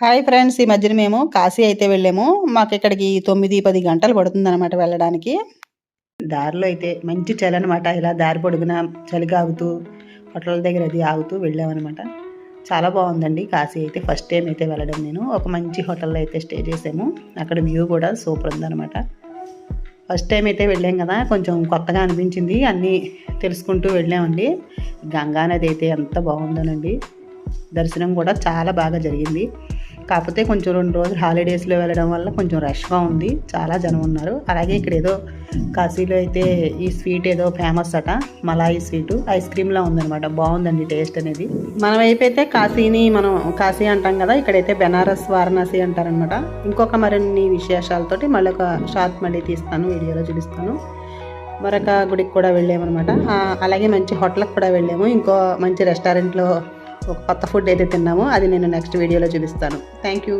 Hi friends! ఈ మధ్యన మేము కాశీ అయితే వెళ్ళాము. మాకిక్కడికి 9, 10 గంటలు పడుతుందనమాట వెళ్ళడానికి. దారిలో అయితే మంచి చలనమాట. ఇలా దారి పొడుగునా చలి కాగుతూ, హోటల్ దగ్గర అది ఆగుతూ వెళ్ళామనమాట. చాలా బాగుందండి కాశీ అయితే. ఫస్ట్ టైం అయితే వెళ్ళడం నేను. ఒక మంచి హోటల్‌లో అయితే స్టే చేసాము. అక్కడ వ్యూ కూడా సూపర్ ఉందనమాట. ఫస్ట్ టైం అయితే వెళ్ళాం కదా! కొంచెం కొత్తగా అనిపించింది. అన్నీ తెలుసుకుంటూ వెళ్ళామండి. గంగా నది అయితే ఎంత బాగుందోనండి. దర్శనం కూడా చాలా బాగా జరిగింది. కాకపోతే కొంచెం 2 రోజులు హాలిడేస్‌లో వెళ్ళడం వల్ల కొంచెం రష్‌గా ఉంది. చాలా జనం ఉన్నారు. అలాగే ఇక్కడ ఏదో కాశీలో అయితే ఈ స్వీట్ ఏదో ఫేమస్ అట. మలాయి స్వీటు ఐస్ క్రీమ్‌లా ఉందనమాట. బాగుందండి టేస్ట్ అనేది. మన వైపు అయితే కాశీని మనం కాశీ అంటాం కదా! ఇక్కడైతే బెనారస్, వారణాసి అంటారనమాట. ఇంకొక మరిన్ని విశేషాలతోటి మళ్ళొక షార్ట్ మళ్ళీ తీస్తాను. వీడియోలో చూపిస్తాను. మరొక గుడికి కూడా వెళ్ళామనమాట. అలాగే మంచి హోటల్‌కి కూడా వెళ్ళాము. ఇంకో మంచి రెస్టారెంట్‌లో ఒక కొత్త ఫుడ్ అయితే తిన్నామో అది నేను నెక్స్ట్ వీడియోలో చూపిస్తాను. Thank you.